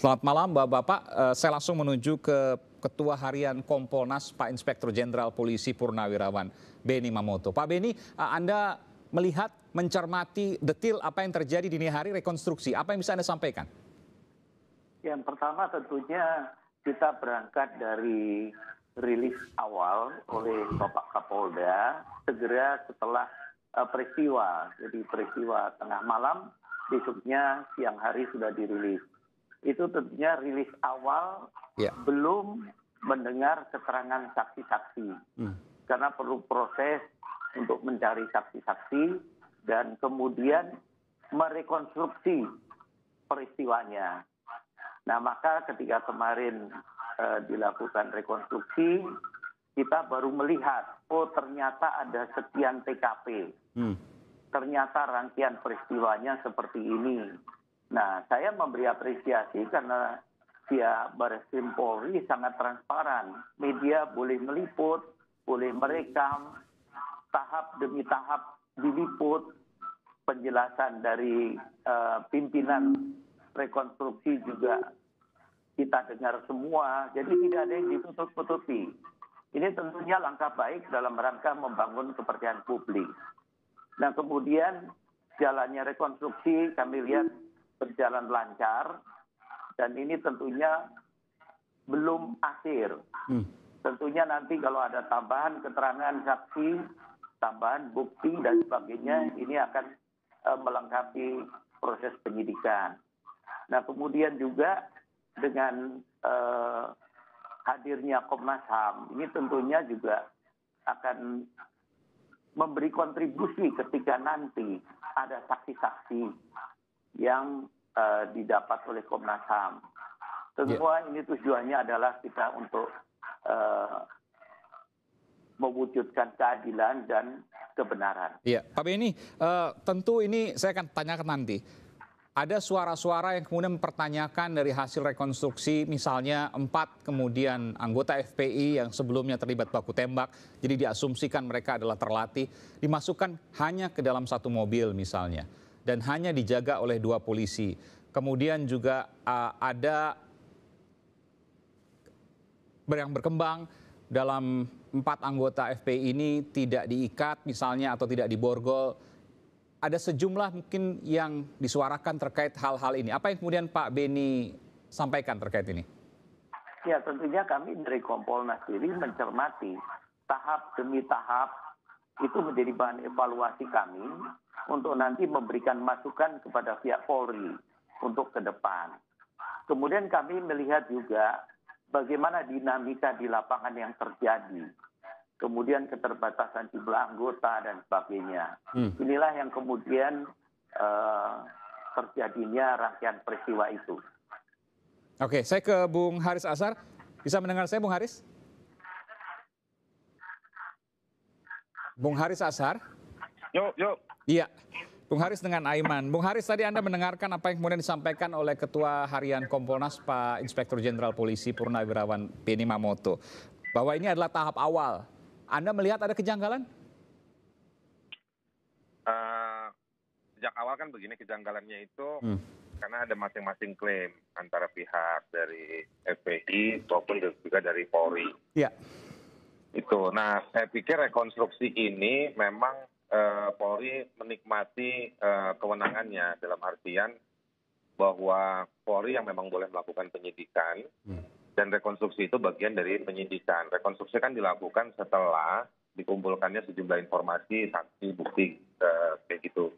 Selamat malam Bapak-Bapak, saya langsung menuju ke Ketua Harian Kompolnas Pak Inspektur Jenderal Polisi Purnawirawan Benny Mamoto. Pak Benny, Anda melihat, mencermati detil apa yang terjadi dini hari rekonstruksi, apa yang bisa Anda sampaikan? Yang pertama tentunya kita berangkat dari rilis awal oleh Bapak Kapolda segera setelah peristiwa. Jadi peristiwa tengah malam, besoknya siang hari sudah dirilis. Itu tentunya rilis awal belum mendengar keterangan saksi-saksi. Karena perlu proses untuk mencari saksi-saksi dan kemudian merekonstruksi peristiwanya. Nah, maka ketika kemarin dilakukan rekonstruksi, kita baru melihat, oh ternyata ada sekian TKP. Ternyata rangkaian peristiwanya seperti ini. Nah, saya memberi apresiasi karena pihak Barreskrim Polri sangat transparan. Media boleh meliput, boleh merekam, tahap demi tahap diliput. Penjelasan dari pimpinan rekonstruksi juga kita dengar semua. Jadi tidak ada yang ditutup-tutupi. Ini tentunya langkah baik dalam rangka membangun kepercayaan publik. Nah, kemudian jalannya rekonstruksi kami lihat berjalan lancar dan ini tentunya belum akhir. Tentunya nanti kalau ada tambahan keterangan saksi, tambahan bukti dan sebagainya, ini akan melengkapi proses penyidikan. Nah, kemudian juga dengan hadirnya Komnas HAM, ini tentunya juga akan memberi kontribusi ketika nanti ada saksi-saksi yang didapat oleh Komnas HAM. Semua ini tujuannya adalah kita untuk mewujudkan keadilan dan kebenaran. Iya, Pak Benny, tentu ini saya akan tanyakan nanti. Ada suara-suara yang kemudian mempertanyakan dari hasil rekonstruksi, misalnya 4 kemudian anggota FPI yang sebelumnya terlibat baku tembak, jadi diasumsikan mereka adalah terlatih, dimasukkan hanya ke dalam satu mobil misalnya, dan hanya dijaga oleh 2 polisi. Kemudian juga ada yang berkembang dalam 4 anggota FPI ini tidak diikat misalnya atau tidak diborgol. Ada sejumlah mungkin yang disuarakan terkait hal-hal ini. Apa yang kemudian Pak Benny sampaikan terkait ini? Ya, tentunya kami dari Kompolnas sendiri mencermati tahap demi tahap itu menjadi bahan evaluasi kami untuk nanti memberikan masukan kepada pihak Polri untuk ke depan. Kemudian kami melihat juga bagaimana dinamika di lapangan yang terjadi. Kemudian keterbatasan jumlah anggota dan sebagainya. Inilah yang kemudian terjadinya rangkaian peristiwa itu. Oke, saya ke Bung Haris Azhar. Bisa mendengar saya, Bung Haris? Bung Haris Azhar? Yuk. Iya, Bung Haris dengan Aiman. Bung Haris, tadi Anda mendengarkan apa yang kemudian disampaikan oleh Ketua Harian Kompolnas Pak Inspektur Jenderal Polisi Purnawirawan Benny Mamoto. Bahwa ini adalah tahap awal. Anda melihat ada kejanggalan? Sejak awal kan begini kejanggalannya itu karena ada masing-masing klaim antara pihak dari FPI maupun juga dari Polri. Iya. Itu. Nah, saya pikir rekonstruksi ini memang Polri menikmati kewenangannya dalam artian bahwa Polri yang memang boleh melakukan penyidikan. Dan rekonstruksi itu bagian dari penyidikan. Rekonstruksi kan dilakukan setelah dikumpulkannya sejumlah informasi, saksi, bukti, kayak gitu.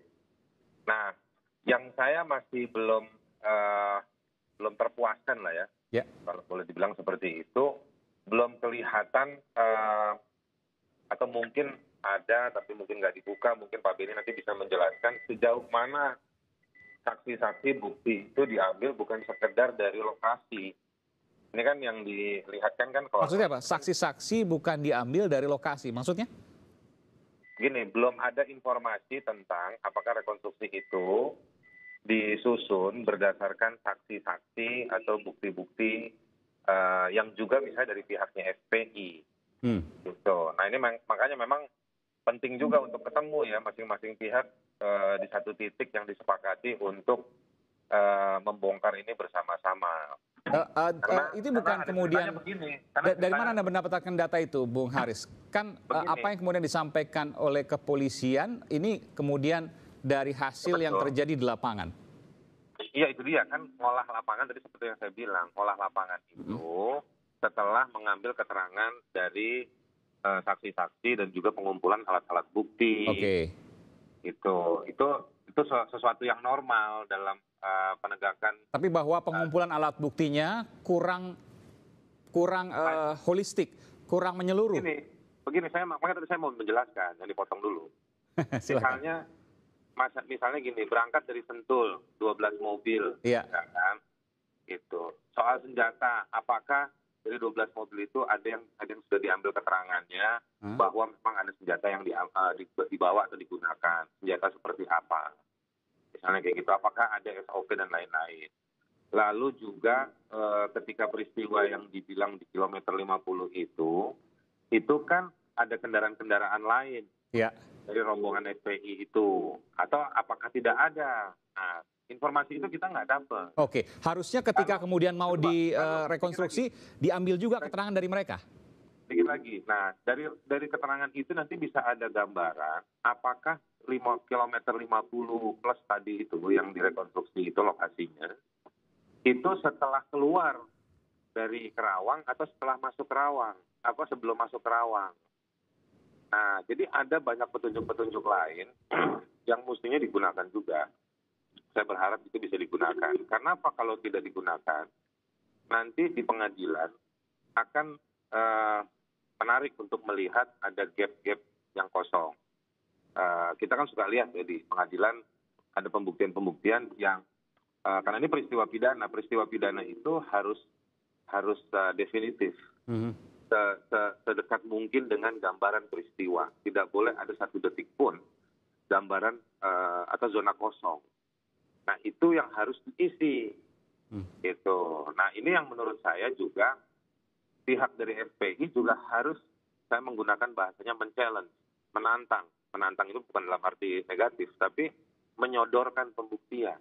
Nah, yang saya masih belum terpuaskan lah ya, kalau boleh dibilang seperti itu, belum kelihatan atau mungkin ada tapi mungkin nggak dibuka, mungkin Pak Benny nanti bisa menjelaskan sejauh mana saksi-saksi bukti itu diambil bukan sekedar dari lokasi. Ini kan yang dilihatkan kan kalau... Maksudnya apa? Saksi-saksi bukan diambil dari lokasi, maksudnya? Gini, belum ada informasi tentang apakah rekonstruksi itu disusun berdasarkan saksi-saksi atau bukti-bukti yang juga bisa dari pihaknya FPI. Gitu. Nah ini makanya memang penting juga untuk ketemu ya masing-masing pihak di satu titik yang disepakati untuk membongkar ini bersama-sama. Itu bukan kemudian begini, dari mana Anda mendapatkan data itu, Bung Haris? Kan apa yang kemudian disampaikan oleh kepolisian ini kemudian dari hasil yang terjadi di lapangan. Iya, itu dia kan, ngolah lapangan tadi seperti yang saya bilang, ngolah lapangan itu setelah mengambil keterangan dari saksi-saksi dan juga pengumpulan alat-alat bukti. Oke. Itu sesuatu yang normal dalam penegakan. Tapi bahwa pengumpulan alat buktinya kurang holistik, kurang menyeluruh. Begini, makanya tadi saya mau menjelaskan, yang dipotong dulu. Misalnya gini, berangkat dari Sentul 12 mobil, iya. Kan? Gitu. Soal senjata, apakah dari 12 mobil itu ada yang sudah diambil keterangannya bahwa memang ada senjata yang dibawa atau digunakan, senjata seperti apa? Misalnya kayak gitu, apakah ada SOP dan lain-lain. Lalu juga ketika peristiwa yang dibilang di kilometer 50 itu kan ada kendaraan-kendaraan lain. Iya. Dari rombongan FPI itu, atau apakah tidak ada? Nah, informasi itu kita nggak dapat. Oke, harusnya ketika kemudian mau direkonstruksi diambil juga keterangan dari mereka. Sedikit lagi, nah dari keterangan itu nanti bisa ada gambaran apakah kilometer 50 plus tadi itu yang direkonstruksi itu lokasinya, itu setelah keluar dari Kerawang atau setelah masuk Kerawang, apa sebelum masuk Kerawang. Nah, jadi ada banyak petunjuk-petunjuk lain yang mestinya digunakan juga. Saya berharap itu bisa digunakan. Karena apa kalau tidak digunakan? Nanti di pengadilan akan menarik untuk melihat ada gap-gap yang kosong. Kita kan suka lihat ya di pengadilan ada pembuktian-pembuktian yang karena ini peristiwa pidana itu harus definitif. Sedekat mungkin dengan gambaran peristiwa. Tidak boleh ada satu detik pun gambaran atau zona kosong. Nah, itu yang harus diisi. Gitu. Nah, ini yang menurut saya juga pihak dari FPI juga harus, saya menggunakan bahasanya men-challenge, menantang. Menantang itu bukan dalam arti negatif, tapi menyodorkan pembuktian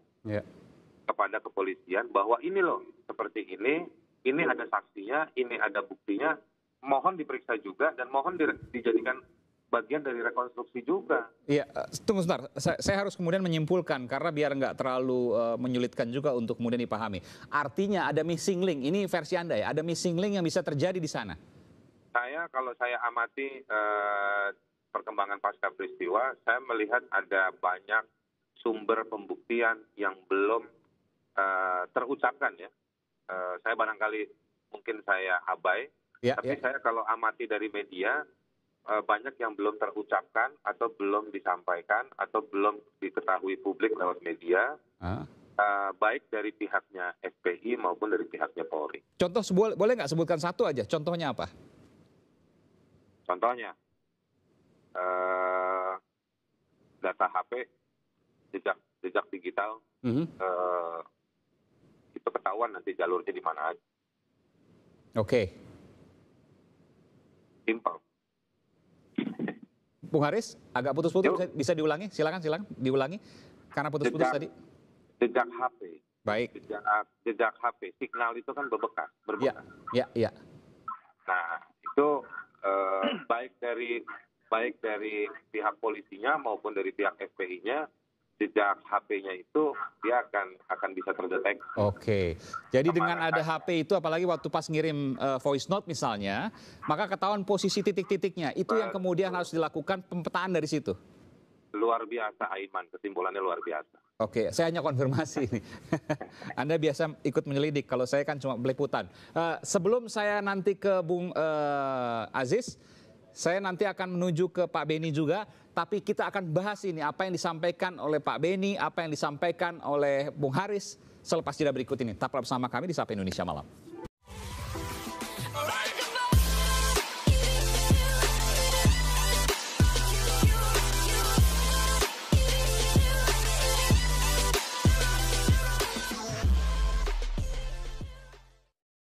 kepada kepolisian bahwa ini loh, seperti ini ada saksinya, ini ada buktinya, mohon diperiksa juga dan mohon dijadikan bagian dari rekonstruksi juga. Iya, tunggu sebentar. Saya harus kemudian menyimpulkan karena biar nggak terlalu menyulitkan juga untuk kemudian dipahami. Artinya ada missing link. Ini versi Anda ya, ada missing link yang bisa terjadi di sana. Kalau saya amati perkembangan pasca peristiwa, saya melihat ada banyak sumber pembuktian yang belum terucapkan ya. Saya barangkali mungkin saya abai. Tapi saya kalau amati dari media, banyak yang belum terucapkan atau belum disampaikan atau belum diketahui publik lewat media, baik dari pihaknya FPI maupun dari pihaknya Polri. Contoh, boleh nggak sebutkan satu aja, contohnya apa? Contohnya, data HP, jejak digital, itu ketahuan nanti jalurnya di mana aja. Oke. Simpel. Bung Haris, agak putus-putus, bisa diulangi? Silakan diulangi, karena putus-putus tadi. Jejak HP. Baik. Jejak HP, signal itu kan berbekas. Iya. Nah, itu baik dari pihak polisinya maupun dari pihak FPI-nya, jejak HP-nya itu dia akan bisa terdeteksi. Oke, jadi dengan ada HP itu, apalagi waktu pas ngirim voice note misalnya, maka ketahuan posisi titik-titiknya. Itu yang kemudian harus dilakukan pemetaan dari situ. Luar biasa, Aiman. Kesimpulannya luar biasa. Oke, saya hanya konfirmasi ini. Anda biasa ikut menyelidik, kalau saya kan cuma peliputan. Sebelum saya nanti ke Bung Aziz, saya nanti akan menuju ke Pak Beni juga, tapi kita akan bahas ini, apa yang disampaikan oleh Pak Beni, apa yang disampaikan oleh Bung Haris, selepas jeda berikut ini. Tetaplah bersama kami di Sapa Indonesia Malam.